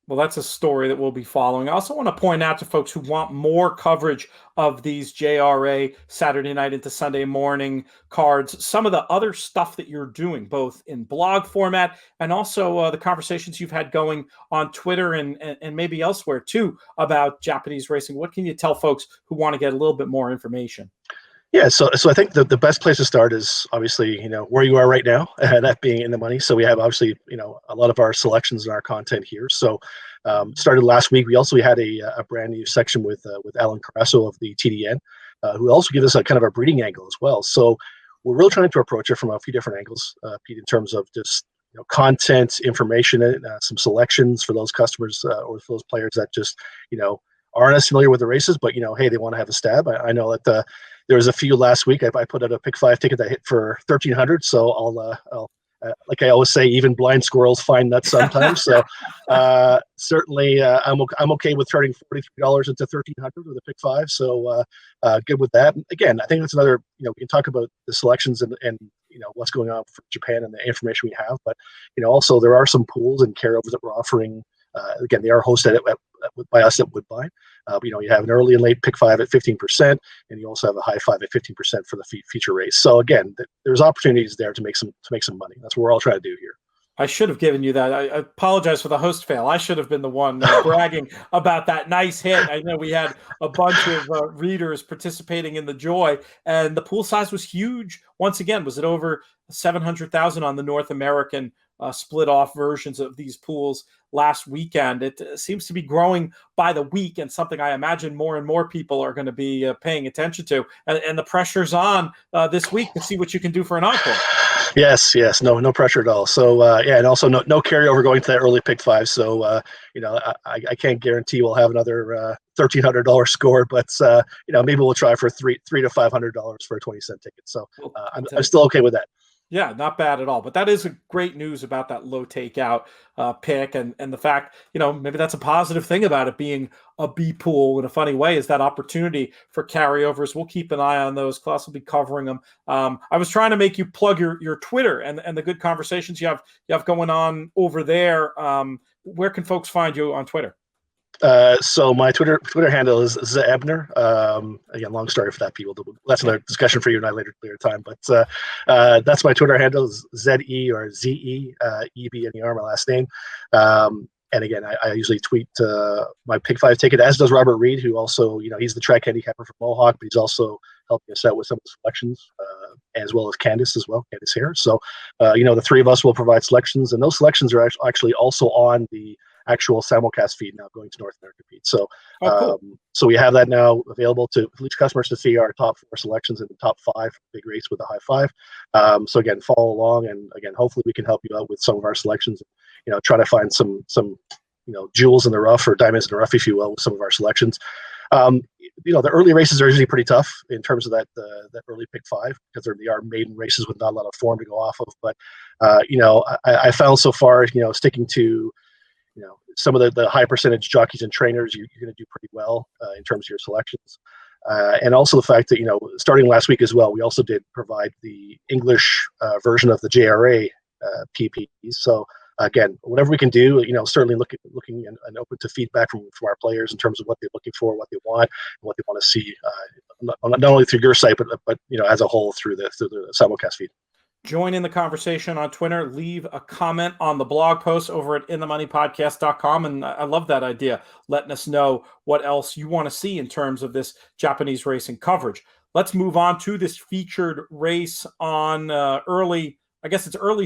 Well, that's a story that we'll be following. I also want to point out to folks who want more coverage of these JRA Saturday night into Sunday morning cards, some of the other stuff that you're doing, both in blog format and also the conversations you've had going on Twitter and maybe elsewhere too about Japanese racing. What can you tell folks who want to get a little bit more information? Yeah, so I think the best place to start is obviously, where you are right now, that being in the money. So we have obviously, a lot of our selections and our content here. So started last week. We also had a brand new section with Alan Carasso of the TDN, who also gives us a kind of a breeding angle as well. So we're really trying to approach it from a few different angles, Pete, in terms of just content, information, some selections for those customers or for those players that just aren't as familiar with the races, but hey, they want to have a stab. I know that there was a few last week. I put out a pick 5 ticket that hit for $1,300. So I'll like I always say, even blind squirrels find nuts sometimes. So certainly I'm okay with turning $43 into $1,300 with a pick 5. So good with that. Again, I think that's another, we can talk about the selections and what's going on for Japan and the information we have, but also there are some pools and carryovers that we're offering Again, they are hosted by us at Woodbine. You have an early and late pick 5 at 15%, and you also have a high 5 at 15% for the feature race. So again, there's opportunities there to make some money. That's what we're all trying to do here. I should have given you that. I apologize for the host fail. I should have been the one bragging about that nice hit. I know we had a bunch of readers participating in the joy, and the pool size was huge. Once again, was it over 700,000 on the North American split off versions of these pools last weekend? It seems to be growing by the week, and something I imagine more and more people are going to be paying attention to. And the pressure's on this week to see what you can do for an encore. Yes, no pressure at all. So and also no carryover going to that early pick 5. So I can't guarantee we'll have another $1,300 score, but maybe we'll try for $300 to $500 for a 20-cent ticket. So I'm still okay with that. Yeah, not bad at all. But that is a great news about that low takeout pick, and the fact, maybe that's a positive thing about it being a B pool in a funny way, is that opportunity for carryovers. We'll keep an eye on those. Klaus will be covering them. I was trying to make you plug your Twitter and the good conversations you have going on over there. Where can folks find you on Twitter? So my Twitter handle is Ebner. Again, long story for that, people. That's another discussion for you and I later time. But that's my Twitter handle, is ZE or ZE, EBNER, my last name. And again, I usually tweet my pick 5 ticket, as does Robert Reed, who also, he's the track handicapper for Mohawk, but he's also helping us out with some of the selections, as well as Candice here. So, the three of us will provide selections, and those selections are actually also on the actual simulcast feed now going to North American feed. So, cool. So we have that now available to each customers to see our top 4 selections in the top 5 big race with a high 5. So again, follow along, and again, hopefully we can help you out with some of our selections. Try to find some jewels in the rough, or diamonds in the rough, if you will, with some of our selections. The early races are usually pretty tough in terms of that early pick 5, because they are maiden races with not a lot of form to go off of. But I found so far, sticking to some of the high percentage jockeys and trainers, you're going to do pretty well in terms of your selections. And also the fact that, starting last week as well, we also did provide the English version of the JRA PPs. So again, whatever we can do, certainly looking and open to feedback from our players in terms of what they're looking for, what they want, and what they want to see, not only through your site, but as a whole through the simulcast feed. Join in the conversation on Twitter. Leave a comment on the blog post over at inthemoneypodcast.com. And I love that idea, letting us know what else you want to see in terms of this Japanese racing coverage. Let's move on to this featured race on early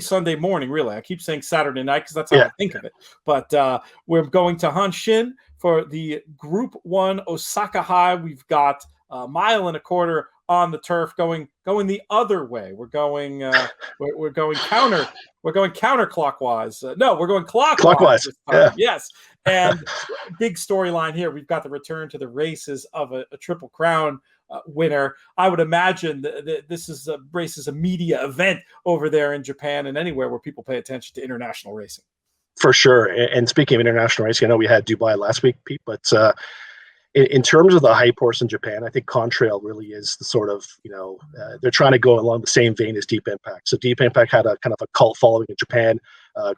Sunday morning, really. I keep saying Saturday night because that's how I think of it. But we're going to Hansin for the Group 1 Osaka High. We've got a mile and a quarter on the turf, going the other way. We're going counterclockwise. No, we're going clockwise. Yeah. Yes. And big storyline here. We've got the return to the races of a Triple Crown winner. I would imagine that this race is a media event over there in Japan and anywhere where people pay attention to international racing. For sure. And speaking of international racing, I know we had Dubai last week, Pete, but in terms of the hype horse in Japan, I think Contrail really is the sort of, they're trying to go along the same vein as Deep Impact. So Deep Impact had a kind of a cult following in Japan.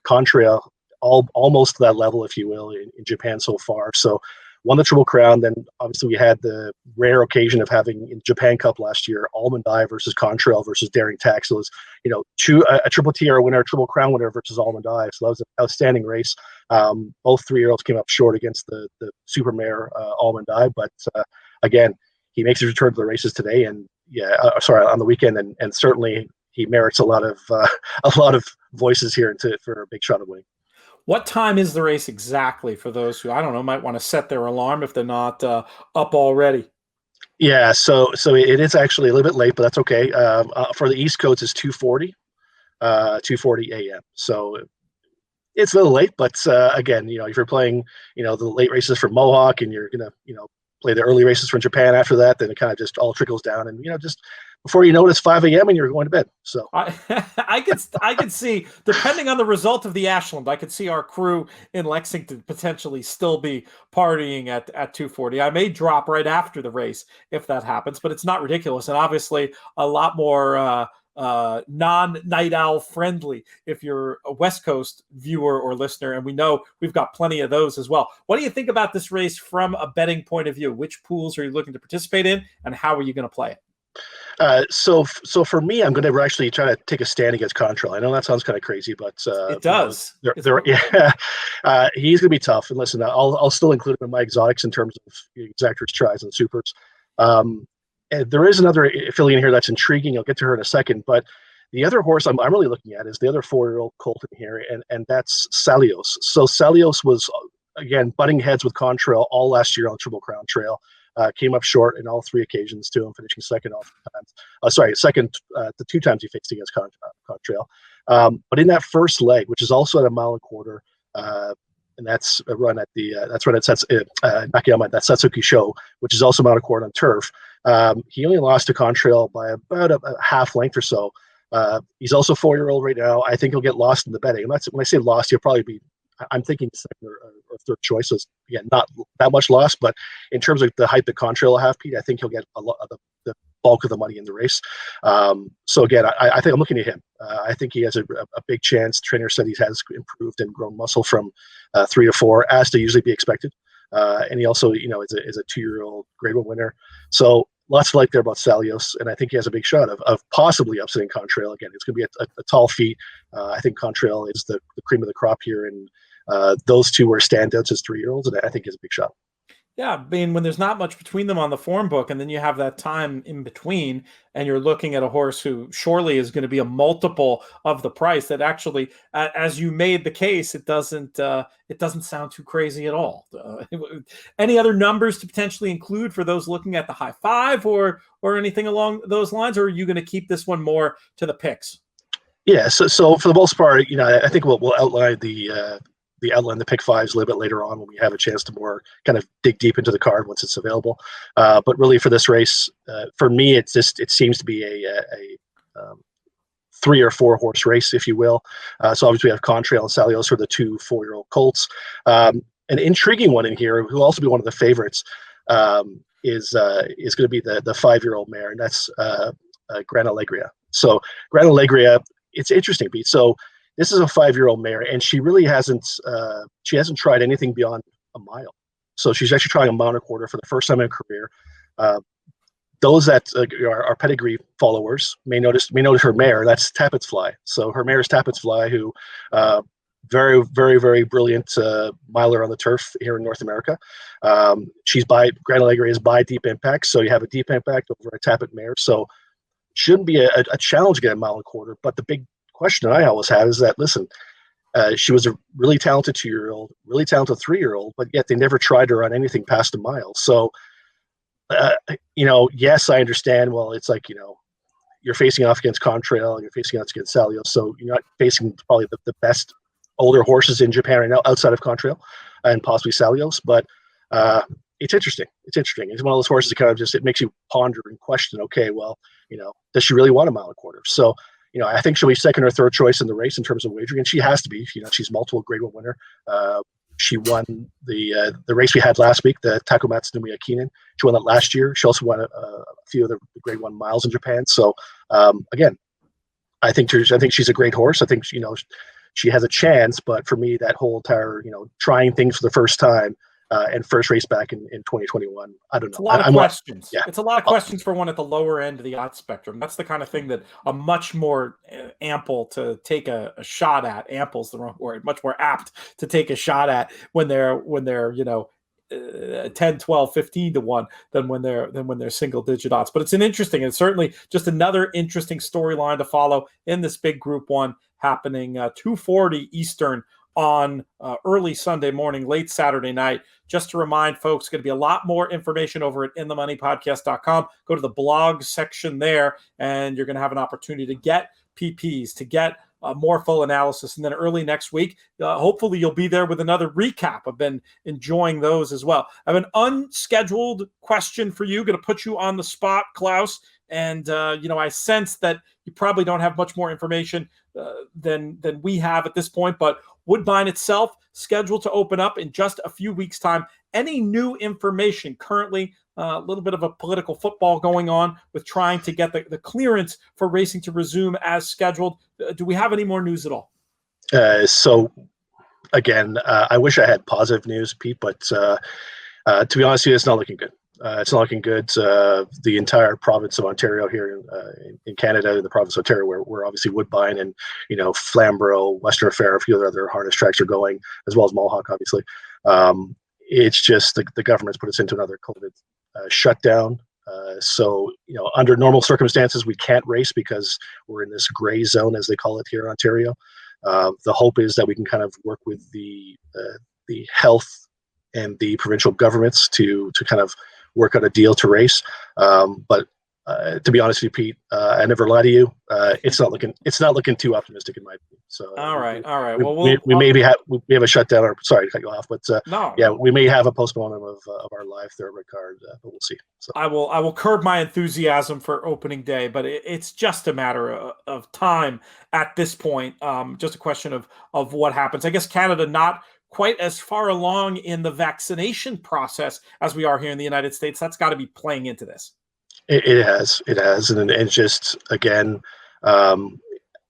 Contrail, almost to that level, if you will, in Japan so far. So won the Triple Crown. Then obviously we had the rare occasion of having in Japan Cup last year, Almond Eye versus Contrail versus Daring Tax. So it was, a Triple TR winner, a Triple Crown winner versus Almond Eye. So that was an outstanding race. Both 3-year-olds came up short against the Supermare Almond Eye, but again, he makes his return to the races today, and on the weekend, and certainly he merits a lot of voices here for a big shot of winning. What time is the race exactly for those who, I don't know, might want to set their alarm if they're not up already? Yeah, so it is actually a little bit late, but that's okay. For the East Coast, it's 2:40 a.m. So it's a little late, but again, if you're playing, the late races for Mohawk, and you're gonna, play the early races from Japan after that, then it kind of just all trickles down, and just before you know it, it's 5 a.m. and you're going to bed. So I could see, depending on the result of the Ashland, I could see our crew in Lexington potentially still be partying at 2:40. I may drop right after the race if that happens, but it's not ridiculous, and obviously a lot more non-night owl friendly if you're a West Coast viewer or listener, and we know we've got plenty of those as well. What do you think about this race from a betting point of view? Which pools are you looking to participate in, and how are you going to play it? So for me, I'm going to actually try to take a stand against Contrail. I know that sounds kind of crazy, but it does. He's going to be tough. And listen, I'll still include him in my exotics in terms of exactors, tries, and supers. And there is another affiliate here that's intriguing. I'll get to her in a second, but the other horse I'm really looking at is the other 4-year-old colt in here, and that's Celios. So Celios was again butting heads with Contrail all last year on Triple Crown Trail. Came up short in all 3 occasions to him, finishing second all 3 times. Second the 2 times he faced against Contrail. But in that first leg, which is also at a mile and a quarter, and that's a run at the that's run at Nakayama, that Satsuki Show, which is also mile and a quarter on turf. He only lost to Contrail by about a half length or so. He's also 4-year-old right now. I think he'll get lost in the betting. When I say lost, he'll probably be, I'm thinking second or third choice. So again, not that much loss, but in terms of the hype that Contrail will have, Pete, I think he'll get a lot of the bulk of the money in the race. So again, I think I'm looking at him. I think he has a big chance. Trainer said he has improved and grown muscle from 3 to 4, as to usually be expected. And he also, is a 2-year-old Grade 1 winner. So lots to like there about Celios, and I think he has a big shot of possibly upsetting Contrail. Again, it's going to be a tall feat. I think Contrail is the cream of the crop here, and those two were standouts as 3-year-olds, and I think is a big shot. Yeah, I mean, when there's not much between them on the form book, and then you have that time in between, and you're looking at a horse who surely is going to be a multiple of the price, that actually, as you made the case, it doesn't sound too crazy at all. Any other numbers to potentially include for those looking at the high five or anything along those lines, or are you going to keep this one more to the picks? Yeah, so for the most part, I think we'll outline the pick fives a little bit later on when we have a chance to more kind of dig deep into the card once it's available. But really for this race, for me, it seems to be a 3 or 4 horse race, if you will. So obviously we have Contrail and Celios for the 2 4-year-old colts. An intriguing one in here, who will also be one of the favorites, is going to be the 5-year-old mare, and that's Gran Alegria. So Gran Alegria, it's interesting, Pete. So this is a 5-year-old mare, and she really hasn't tried anything beyond a mile. So she's actually trying a mile and a quarter for the first time in her career. Those that are pedigree followers may notice her mare. That's Tappett's Fly. So her mare is Tappett's Fly, who very, very, very brilliant miler on the turf here in North America. Gran Alegria is by Deep Impact, so you have a Deep Impact over a Tappet mare. So shouldn't be a challenge to get a mile and a quarter. But the big question I always have is that, listen, she was a really talented 2-year-old, really talented 3-year-old, but yet they never tried to run anything past a mile. So, yes, I understand. Well, it's like, you're facing off against Contrail and you're facing off against Celios. So you're not facing probably the best older horses in Japan right now outside of Contrail and possibly Celios. But it's interesting. It's interesting. It's one of those horses that kind of it makes you ponder and question, okay, well, does she really want a mile and a quarter? So, I think she'll be second or third choice in the race in terms of wagering, and she has to be. She's multiple Grade 1 winner. She won the race we had last week, the Takumatsu Numiya Keeneland. She won that last year. She also won a few of the Grade 1 miles in Japan. So again, I think she's a great horse. I think she has a chance, but for me, that whole entire trying things for the first time and first race back in 2021. I don't know. It's a lot of questions. Yeah. It's a lot of questions for one at the lower end of the odds spectrum. That's the kind of thing that a much more ample to take a shot at. Ample's the wrong word. Much more apt to take a shot at when they're 10, 12, 15 to 1 than when they're single digit odds. But it's certainly just another interesting storyline to follow in this big Group 1 happening 2:40 Eastern on early Sunday morning, late Saturday night. Just to remind folks, going to be a lot more information over at inthemoneypodcast.com. Go to the blog section there, and you're going to have an opportunity to get PPs, to get a more full analysis. And then early next week, hopefully you'll be there with another recap. I've been enjoying those as well. I have an unscheduled question for you. Going to put you on the spot, Klaus. And, I sense that you probably don't have much more information than we have at this point, but Woodbine itself scheduled to open up in just a few weeks' time any new information currently. A little bit of a political football going on with trying to get the clearance for racing to resume as scheduled. Do we have any more news at all? So again, I wish I had positive news, Pete, but to be honest with you, it's not looking good. It's not looking good. The entire province of Ontario here in Canada, in the province of Ontario, where obviously Woodbine and Flamborough, Western Fair, a few other harness tracks are going, as well as Mohawk, obviously. It's just the government's put us into another COVID shutdown. So under normal circumstances, we can't race because we're in this gray zone, as they call it here in Ontario. The hope is that we can kind of work with the health and the provincial governments to kind of work out a deal to race. But to be honest with you, Pete, I never lie to you. It's not looking too optimistic in my opinion. So all right. Well, we maybe have a shutdown. Or sorry to cut you off, but no. We may have a postponement of our live thoroughbred card, but we'll see. So I will curb my enthusiasm for opening day, but it's just a matter of time at this point. Just a question of what happens. I guess Canada not quite as far along in the vaccination process as we are here in the United States. That's got to be playing into this. It has, and just again,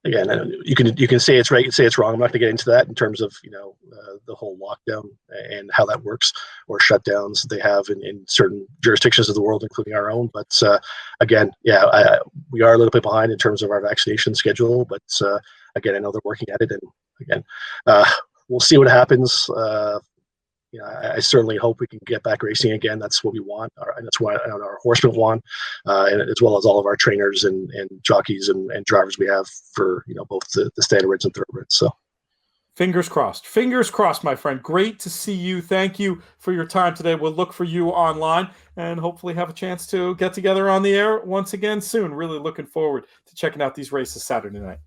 you can say it's right, you can say it's wrong. I'm not going to get into that in terms of the whole lockdown and how that works, or shutdowns they have in certain jurisdictions of the world, including our own. But again, we are a little bit behind in terms of our vaccination schedule. But again, I know they're working at it, and again, we'll see what happens. I certainly hope we can get back racing again. That's what we want, and that's what our horsemen want, and as well as all of our trainers and jockeys and drivers we have for both the standardbreds and thoroughbreds. So, fingers crossed, my friend. Great to see you. Thank you for your time today. We'll look for you online and hopefully have a chance to get together on the air once again soon. Really looking forward to checking out these races Saturday night.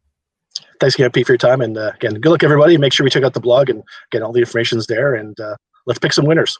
Thanks again, Pete, for your time, and again, good luck everybody. Make sure we check out the blog, and again, all the information's there, and let's pick some winners.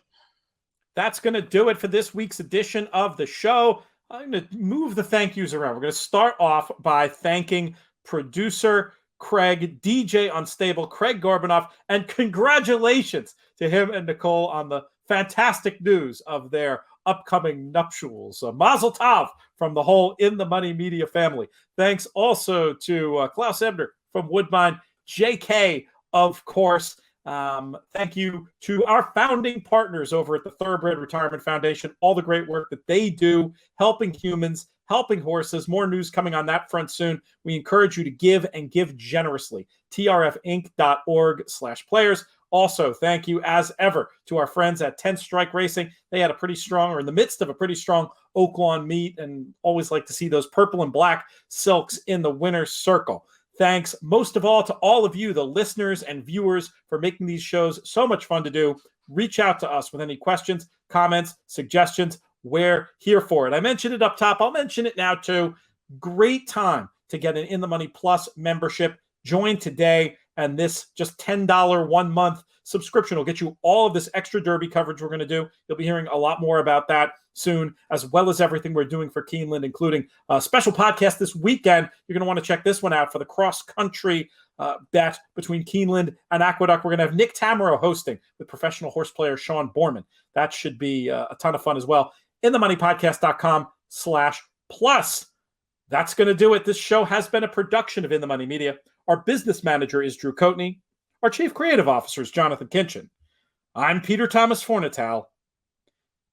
That's going to do it for this week's edition of the show. I'm going to move the thank yous around. We're going to start off by thanking producer Craig, DJ Unstable, Craig Gorbanoff, and congratulations to him and Nicole on the fantastic news of their upcoming nuptials. Mazel tov from the whole In the Money Media family. Thanks also to Klaus Ebner from Woodbine, JK, of course. Thank you to our founding partners over at the Thoroughbred Retirement Foundation, all the great work that they do, helping humans, helping horses. More news coming on that front soon. We encourage you to give and give generously. trfinc.org/players. Also, thank you as ever to our friends at 10 Strike Racing. They had in the midst of a pretty strong Oaklawn meet, and always like to see those purple and black silks in the winner's circle. Thanks most of all to all of you, the listeners and viewers, for making these shows so much fun to do. Reach out to us with any questions, comments, suggestions. We're here for it. I mentioned it up top. I'll mention it now too. Great time to get an In the Money Plus membership. Join today, and this just $10 1 month subscription will get you all of this extra Derby coverage we're going to do. You'll be hearing a lot more about that soon, as well as everything we're doing for Keeneland, including a special podcast this weekend. You're going to want to check this one out for the cross-country bet between Keeneland and Aqueduct. We're going to have Nick Tamaro hosting with professional horse player Sean Borman. That should be a ton of fun as well. InTheMoneyPodcast.com/plus. That's going to do it. This show has been a production of In the Money Media. Our business manager is Drew Coatney. Our chief creative officer is Jonathan Kinchin. I'm Peter Thomas Fornital.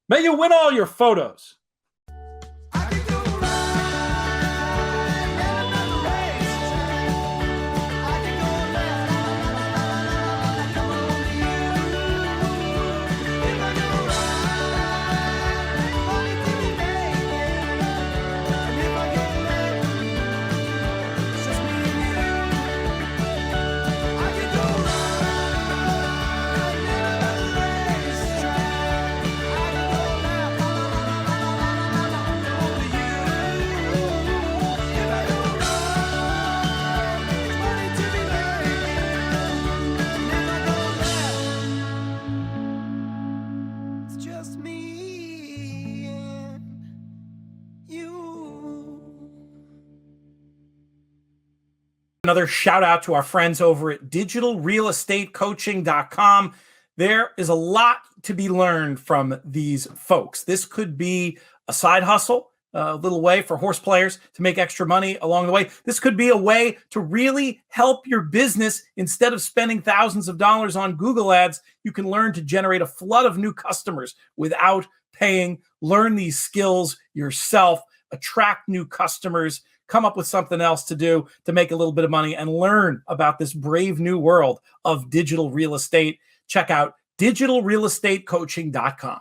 May you win all your photos. Another shout out to our friends over at digitalrealestatecoaching.com. There is a lot to be learned from these folks. This could be a side hustle, a little way for horse players to make extra money along the way. This could be a way to really help your business. Instead of spending thousands of dollars on Google ads, you can learn to generate a flood of new customers without paying. Learn these skills yourself, attract new customers, come up with something else to do to make a little bit of money, and learn about this brave new world of digital real estate. Check out digitalrealestatecoaching.com.